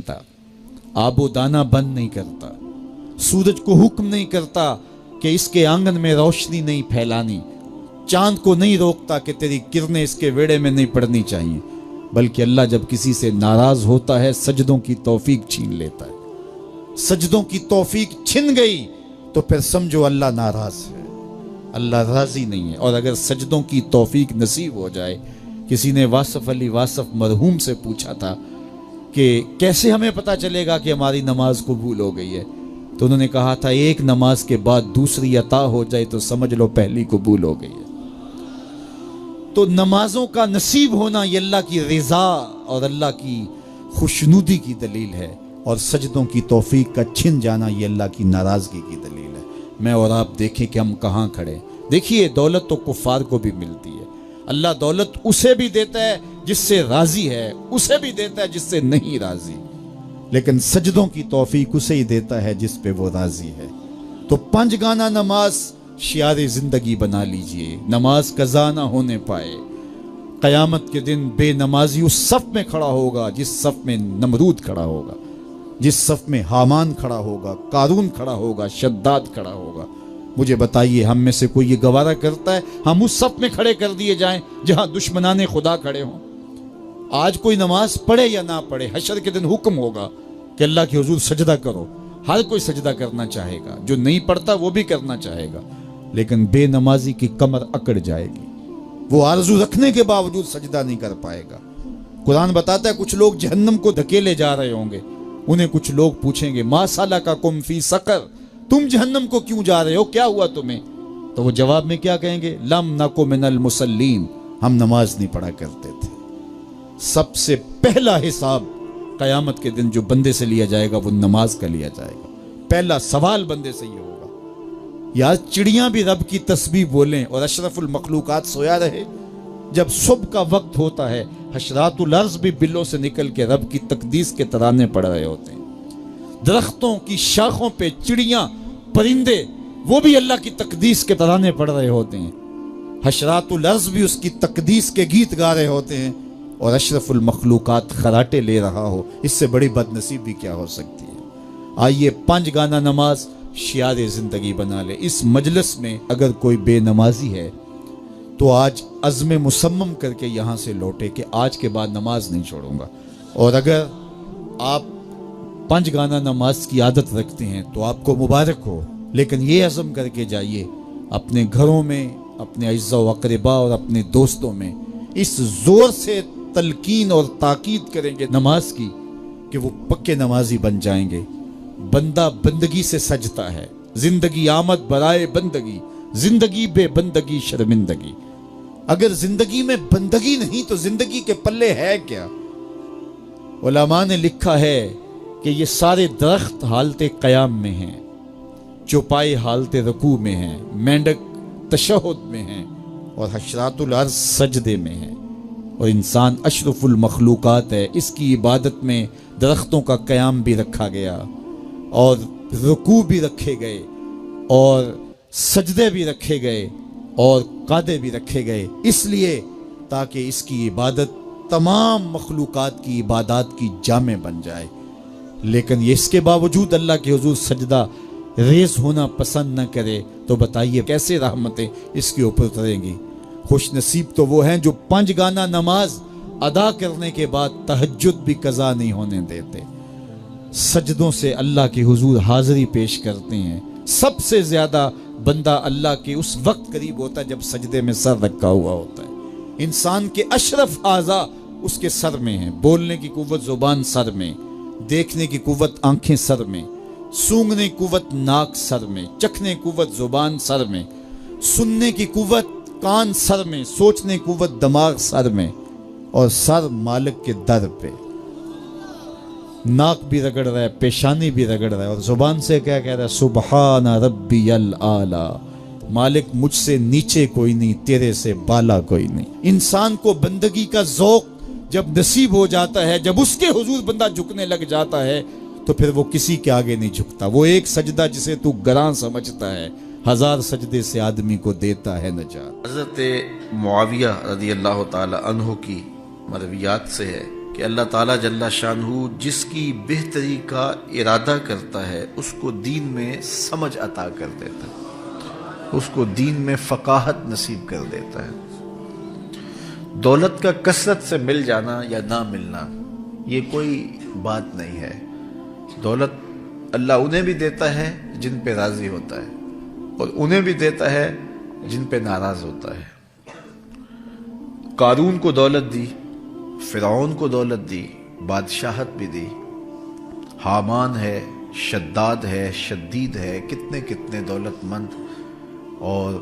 छीनता, आबो दाना बंद नहीं करता, सूरज को हुक्म नहीं करता कि इसके आंगन में रोशनी नहीं फैलानी, चांद को नहीं रोकता कि तेरी किरणें इसके वेड़े में नहीं पड़नी चाहिए, बल्कि अल्लाह जब किसी से नाराज होता है सजदों की तौफीक छीन लेता है। सजदों की तौफीक छिन गई तो फिर समझो अल्लाह नाराज है, अल्लाह राजी नहीं है। और अगर सजदों की तौफीक नसीब हो जाए, किसी ने वासफ अली वासफ मरहूम से पूछा था कि कैसे हमें पता चलेगा कि हमारी नमाज कबूल हो गई है, तो उन्होंने कहा था एक नमाज के बाद दूसरी अता हो जाए तो समझ लो पहली कबूल हो गई है। तो नमाजों का नसीब होना ये अल्लाह की रिजा और अल्लाह की खुशनुदी की दलील है, और सजदों की तौफीक का छिन जाना ये अल्लाह की नाराजगी की दलील है। मैं और आप देखें कि हम कहाँ खड़े। देखिए दौलत तो कुफार को भी मिलती है, अल्लाह दौलत उसे भी देता है जिससे राजी है, उसे भी देता है जिससे नहीं राजी, लेकिन सजदों की तौफीक उसे ही देता है जिस पे वो राजी है। तो पंज गाना नमाज शियारे जिंदगी बना लीजिए, नमाज कज़ा ना होने पाए। क़यामत के दिन बेनमाजी उस सफ में खड़ा होगा जिस सफ में नमरूद खड़ा होगा, जिस सफ में हामान खड़ा होगा, कारून खड़ा होगा, शद्दाद खड़ा होगा। मुझे बताइए हम में से कोई ये गवारा करता है हम उस सफ में खड़े कर दिए जाएं जहां दुश्मनाने खुदा खड़े हों? आज कोई नमाज पढ़े या ना पढ़े, हशर के दिन हुक्म होगा कि अल्लाह के हुजूर सजदा करो। हर कोई सजदा करना चाहेगा, जो नहीं पढ़ता वो भी करना चाहेगा, लेकिन बेनमाजी की कमर अकड़ जाएगी, वो आरजू रखने के बावजूद सजदा नहीं कर पाएगा। कुरान बताता है कुछ लोग जहन्नम को धकेले जा रहे होंगे, उन्हें कुछ लोग पूछेंगे मा सलकाकुम फी सकर, तुम जहन्नम को क्यों जा रहे हो, क्या हुआ तुम्हें? तो वो जवाब में क्या कहेंगे? लम नकु मिनल मुसल्लीन, हम नमाज नहीं पढ़ा करते थे। सबसे पहला हिसाब कयामत के दिन जो बंदे से लिया जाएगा वो नमाज का लिया जाएगा। पहला सवाल बंदे से ये होगा। यार चिड़ियां भी रब की तस्बीह बोलें और अशरफुल मखलूकात सोया रहे। जब सुबह का वक्त होता है हशरातुल अर्ज़ भी बिलों से निकल के रब की तकदीस के तराने पड़ रहे होते हैं। दरख्तों की शाखों पे चिड़ियां परिंदे वो भी अल्लाह की तकदीस के तराने पड़ रहे होते हैं। हशरातुल अर्ज़ भी उसकी तकदीस के गीत गा रहे होते हैं और अशरफुल मखलूकात खराटे ले रहा हो। इससे बड़ी बदनसीबी क्या हो सकती है? आइए पांच गाना नमाज शियारे जिंदगी बना ले। इस मजलिस में अगर कोई बेनमाजी है तो आज अज़्म मुसम्मम करके यहाँ से लौटे कि आज के बाद नमाज नहीं छोड़ूंगा। और अगर आप पांच गाना नमाज की आदत रखते हैं तो आपको मुबारक हो, लेकिन ये अज़्म करके जाइए अपने घरों में, अपने अज़्ज़ा व अक़रबा और अपने दोस्तों में इस जोर से तलकीन और ताकीद करेंगे नमाज की कि वो पक्के नमाजी बन जाएंगे। बंदा बंदगी से सजता है, जिंदगी आमद बराए बंदगी, जिंदगी बे बंदगी शर्मिंदगी। अगर जिंदगी में बंदगी नहीं तो जिंदगी के पल्ले है क्या? उलमा ने लिखा है कि ये सारे दरख्त हालते क़याम में हैं, चौपाई हालते रकू में हैं, मेंढक तशहुद में हैं और हशरातुल अर्ज़ सजदे में हैं। और इंसान अशरफुल मखलूकात है, इसकी इबादत में दरख्तों का क़याम भी रखा गया और रुकू भी रखे गए और सजदे भी रखे गए और कादे भी रखे गए, इसलिए ताकि इसकी इबादत तमाम मखलूकात की इबादत की जामे बन जाए। लेकिन ये इसके बावजूद अल्लाह के हुजूर सजदा रेज होना पसंद न करे तो बताइए कैसे रहमतें इसके ऊपर उतरेंगी? खुश नसीब तो वो हैं जो पांच गाना नमाज अदा करने के बाद तहज्जुद भी कज़ा नहीं होने देते, सजदों से अल्लाह के हुजूर हाजिरी पेश करते हैं। सबसे ज्यादा बंदा अल्लाह के उस वक्त करीब होता है जब सजदे में सर रखा हुआ होता है। इंसान के अशरफ आज़ा उसके सर में है, बोलने की कुव्वत जुबान सर में, देखने की कुव्वत आंखें सर में, सूंघने की कुव्वत नाक सर में, चखने की कुव्वत जुबान सर में, सुनने की कुव्वत कान सर में, सोचने की कुव्वत दिमाग सर में, और सर मालिक के दर पे। नाक भी रगड़ रहा है, पेशानी भी रगड़ रहा है और जुबान से क्या कह रहा है? सुबहान रब्बियल आला, मालिक मुझसे नीचे कोई नहीं, तेरे से बाला कोई नहीं। इंसान को बंदगी का ज़ौक़ जब नसीब हो जाता है, जब उसके हुजूर बंदा झुकने लग जाता है तो फिर वो किसी के आगे नहीं झुकता। वो एक सजदा जिसे तू गरां समझता है, हजार सजदे से आदमी को देता है नजात। हज़रत मुआविया रज़ी अल्लाह ताला अन्हु की मरवियात से है कि کہ اللہ تعالیٰ جل شانہ جس کی بہتری کا ارادہ کرتا ہے اس کو دین میں سمجھ عطا کر دیتا ہے، اس کو دین میں فقاہت نصیب کر دیتا ہے۔ دولت کا کثرت سے مل جانا یا نہ ملنا یہ کوئی بات نہیں ہے۔ دولت اللہ انہیں بھی دیتا ہے جن پہ راضی ہوتا ہے، اور انہیں بھی دیتا ہے جن پہ ناراض ہوتا ہے۔ قارون کو دولت دی، فرعون کو دولت دی، بادشاہت بھی دی، حامان ہے، شداد ہے، شدید ہے، کتنے کتنے دولت مند اور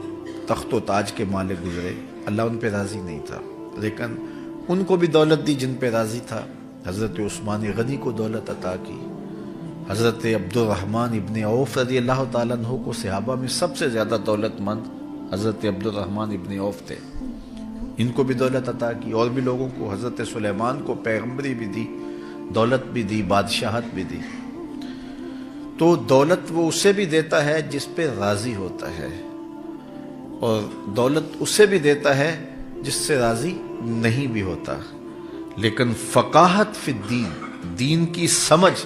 تخت و تاج کے مالک گزرے، اللہ ان پہ راضی نہیں تھا، لیکن ان کو بھی دولت دی جن پہ راضی تھا۔ حضرت عثمان غنی کو دولت عطا کی، حضرت عبد الرحمن ابن عوف رضی اللہ تعالیٰ عنہ کو صحابہ میں سب سے زیادہ دولت مند حضرت عبد الرحمن ابن عوف تھے، ان کو بھی دولت عطا کی، اور بھی لوگوں کو، حضرت سلیمان کو پیغمبری بھی دی، دولت بھی دی، بادشاہت بھی دی۔ تو دولت وہ اسے بھی دیتا ہے جس پہ راضی ہوتا ہے، اور دولت اسے بھی دیتا ہے جس سے راضی نہیں بھی ہوتا، لیکن فقاہت فی الدین، دین کی سمجھ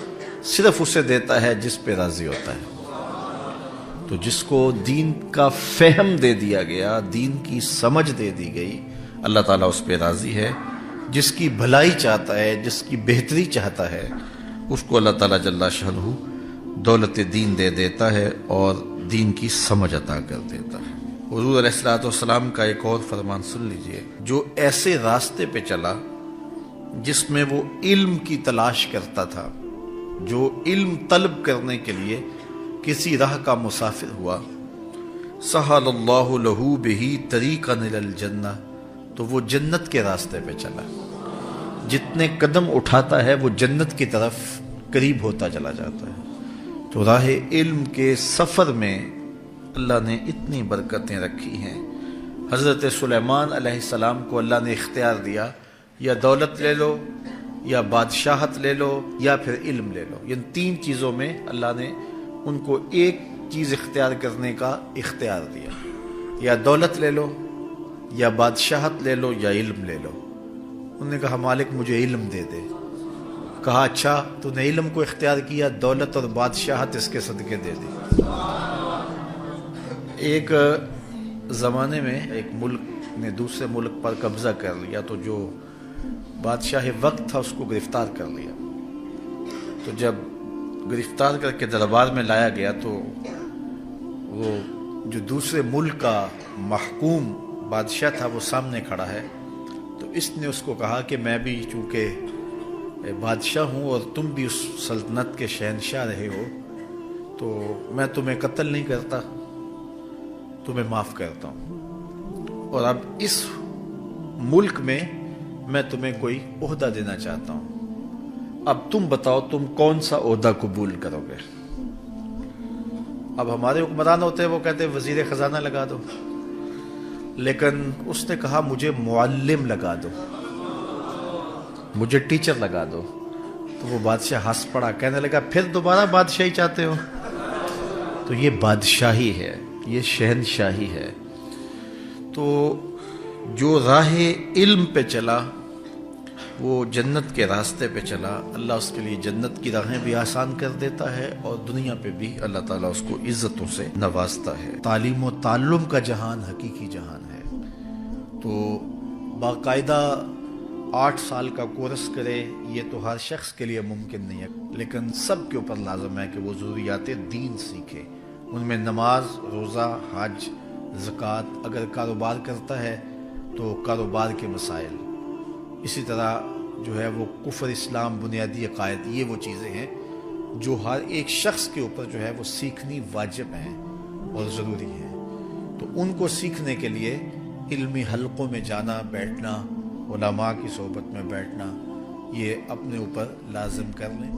صرف اسے دیتا ہے جس پہ راضی ہوتا ہے۔ تو جس کو دین کا فہم دے دیا گیا، دین کی سمجھ دے دی گئی، اللہ تعالیٰ اس پہ راضی ہے۔ جس کی بھلائی چاہتا ہے، جس کی بہتری چاہتا ہے، اس کو اللہ تعالیٰ جل شانہ دولت دین دے دیتا ہے اور دین کی سمجھ عطا کر دیتا ہے۔ حضور علیہ الصلوۃ والسلام کا ایک اور فرمان سن لیجئے، جو ایسے راستے پہ چلا جس میں وہ علم کی تلاش کرتا تھا، جو علم طلب کرنے کے لیے کسی راہ کا مسافر ہوا، سہل اللہ لہ بہ طریقا الی الجنہ، تو وہ جنت کے راستے پہ چلا۔ جتنے قدم اٹھاتا ہے وہ جنت کی طرف قریب ہوتا چلا جاتا ہے۔ تو راہ علم کے سفر میں اللہ نے اتنی برکتیں رکھی ہیں۔ حضرت سلیمان علیہ السلام کو اللہ نے اختیار دیا، یا دولت لے لو، یا بادشاہت لے لو، یا پھر علم لے لو۔ ان تین چیزوں میں اللہ نے ان کو ایک چیز اختیار کرنے کا اختیار دیا، یا دولت لے لو، یا بادشاہت لے لو، یا علم لے لو۔ انہوں نے کہا مالک مجھے علم دے دے۔ کہا اچھا تو نے علم کو اختیار کیا، دولت اور بادشاہت اس کے صدقے دے دی۔ ایک زمانے میں ایک ملک نے دوسرے ملک پر قبضہ کر لیا، تو جو بادشاہ وقت تھا اس کو گرفتار کر لیا۔ تو جب گرفتار کر کے دربار میں لایا گیا تو وہ جو دوسرے ملک کا محکوم بادشاہ تھا وہ سامنے کھڑا ہے، تو اس نے اس کو کہا کہ میں بھی چونکہ بادشاہ ہوں اور تم بھی اس سلطنت کے شہنشاہ رہے ہو، تو میں تمہیں قتل نہیں کرتا، تمہیں معاف کرتا ہوں، اور اب اس ملک میں تمہیں کوئی عہدہ دینا چاہتا ہوں۔ اب تم بتاؤ تم کون سا عہدہ قبول کرو گے؟ اب ہمارے حکمران ہوتے ہیں وہ کہتے ہیں وزیر خزانہ لگا دو، لیکن اس نے کہا مجھے معلم لگا دو، مجھے ٹیچر لگا دو۔ تو وہ بادشاہ ہنس پڑا، کہنے لگا پھر دوبارہ بادشاہی چاہتے ہو؟ تو یہ بادشاہی ہے، یہ شہنشاہی ہے۔ تو جو راہ علم پہ چلا وہ جنت کے راستے پہ چلا، اللہ اس کے لیے جنت کی راہیں بھی آسان کر دیتا ہے، اور دنیا پہ بھی اللہ تعالیٰ اس کو عزتوں سے نوازتا ہے۔ تعلیم و تعلم کا جہان حقیقی جہان ہے۔ تو باقاعدہ 8 سال کا کورس کرے یہ تو ہر شخص کے لیے ممکن نہیں ہے، لیکن سب کے اوپر لازم ہے کہ وہ ضروریات دین سیکھے۔ ان میں نماز، روزہ، حج، زکوٰۃ، اگر کاروبار کرتا ہے تو کاروبار کے مسائل، اسی طرح جو ہے وہ کفر، اسلام، بنیادی عقائد، یہ وہ چیزیں ہیں جو ہر ایک شخص کے اوپر جو ہے وہ سیکھنی واجب ہیں اور ضروری ہیں۔ تو ان کو سیکھنے کے لیے علمی حلقوں میں جانا، بیٹھنا، علماء کی صحبت میں بیٹھنا، یہ اپنے اوپر لازم کر لیں۔